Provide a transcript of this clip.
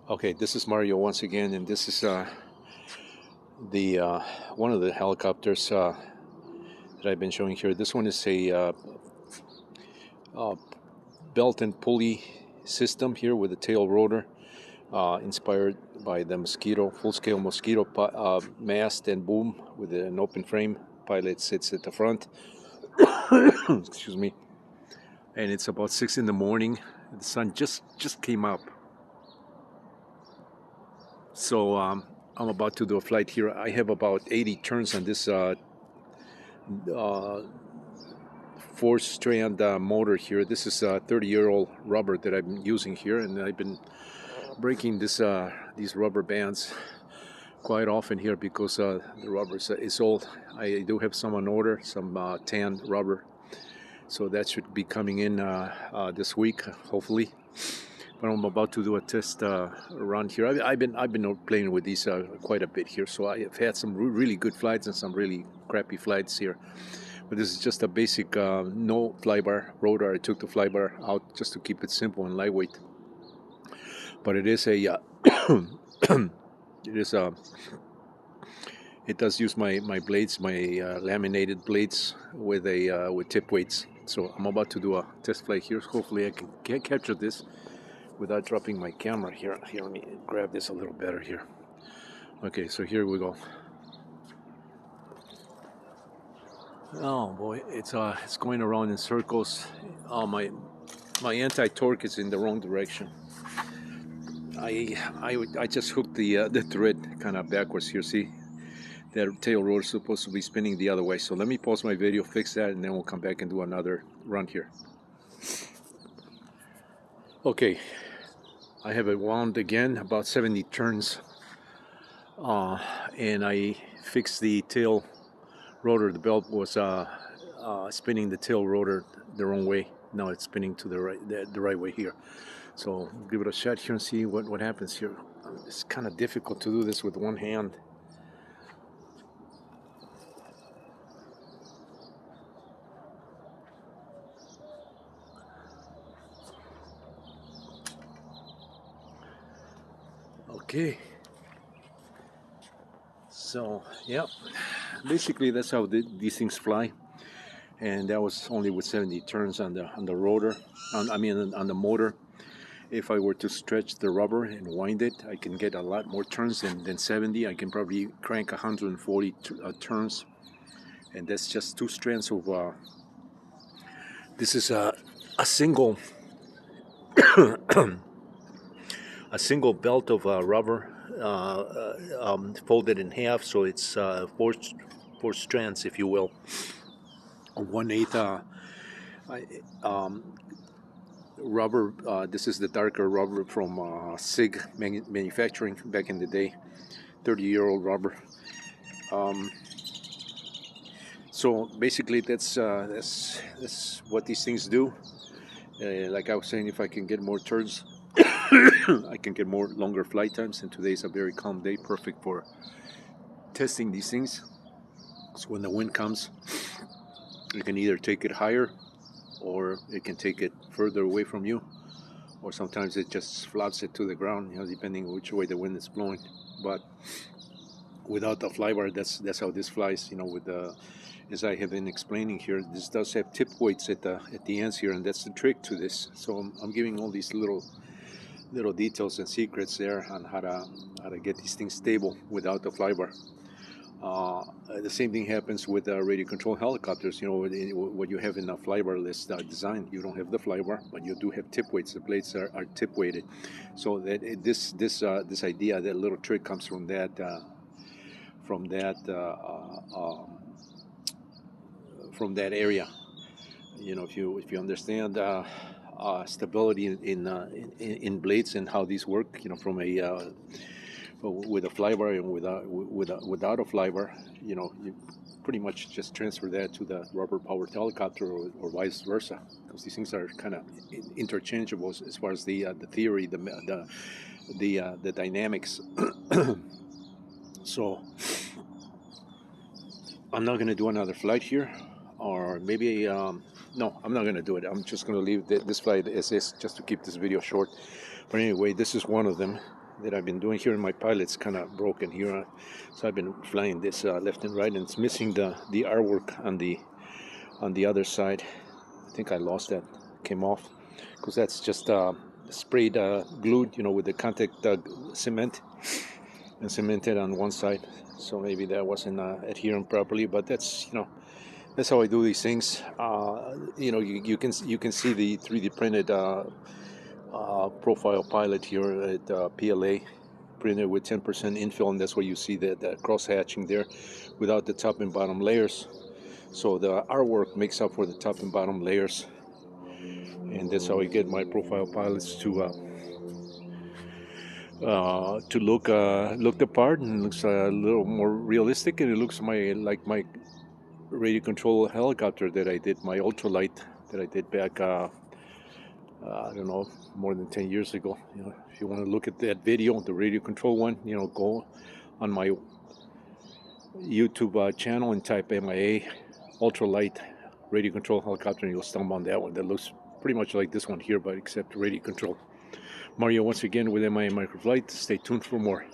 Okay, this is Mario once again, and this is the one of the helicopters that I've been showing here. This one is a uh, belt and pulley system here with a tail rotor, inspired by the mosquito, full-scale mosquito mast and boom with an open frame. Pilot sits at the front. Excuse me. And it's about 6 in the morning. The sun just came up. So I'm about to do a flight here. I have about 80 turns on this uh, four-strand motor here. This is a 30-year-old rubber that I've been using here, and I've been breaking these rubber bands quite often here because the rubber is old. I do have some on order, some tan rubber, so that should be coming in this week, hopefully. But I'm about to do a test run here. I've been playing with these quite a bit here, so I have had some really good flights and some really crappy flights here. But this is just a basic no flybar rotor. I took the flybar out just to keep it simple and lightweight. But it is a it does use my blades, my laminated blades with tip weights. So I'm about to do a test flight here. Hopefully I can capture this without dropping my camera here. Here, let me grab this a little better here. Okay, so here we go. Oh boy, it's going around in circles. Oh, my anti-torque is in the wrong direction. I just hooked the thread kind of backwards here. See, that tail rotor is supposed to be spinning the other way. So let me pause my video, fix that, and then we'll come back and do another run here. Okay, I have it wound again, about 70 turns, and I fixed the tail rotor. The belt was spinning the tail rotor the wrong way. Now it's spinning to the right way here. So give it a shot here and see what happens here. It's kind of difficult to do this with one hand. Okay. So yeah, basically that's how these things fly. And that was only with 70 turns on the rotor. On the motor. If I were to stretch the rubber and wind it, I can get a lot more turns than 70. I can probably crank 140 turns, and that's just two strands of. This is a single a single belt of rubber folded in half, so it's four strands, if you will. 1/8 rubber. This is the darker rubber from SIG manufacturing back in the day, 30-year-old rubber. So basically, that's what these things do. Like I was saying, if I can get more turns, I can get more longer flight times. And today's a very calm day, perfect for testing these things. So when the wind comes, you can either take it higher, or it can take it further away from you, or sometimes it just flops it to the ground, depending which way the wind is blowing. But without the flybar, that's how this flies. With the, as I have been explaining here, this does have tip weights at the ends here, and that's the trick to this. So I'm giving all these little details and secrets there on how to get these things stable without the flybar. The same thing happens with radio control helicopters. What you have in a flybarless design, you don't have the flybar, but you do have tip weights. The blades are tip weighted, so that this idea, that little trick, comes from that area. If you understand stability in blades and how these work, from a with a flybar and without a flybar, you pretty much just transfer that to the rubber-powered helicopter, or vice versa, because these things are kind of interchangeable as far as the theory, the dynamics. So I'm not going to do another flight here, or maybe no, I'm not going to do it. I'm just going to leave this flight as is, just to keep this video short. But anyway, this is one of them. that I've been doing here, and my pilot's kind of broken here, so I've been flying this left and right, and it's missing the artwork on the other side. I think I lost that, came off, because that's just sprayed glued, with the contact cement, and cemented on one side. So maybe that wasn't adhering properly, but that's how I do these things. You can see the 3D printed profile pilot here at PLA, printed with 10% infill, and that's where you see the cross hatching there, without the top and bottom layers. So the artwork makes up for the top and bottom layers, and that's how I get my profile pilots to look the part, and looks a little more realistic, and it looks like my radio control helicopter that I did, my ultralight that I did back I don't know, more than 10 years ago. If you want to look at that video, the radio control one, go on my YouTube channel and type MIA ultralight radio control helicopter, and you'll stumble on that one that looks pretty much like this one here, but except radio control. Mario once again with MIA Microflight. Stay tuned for more.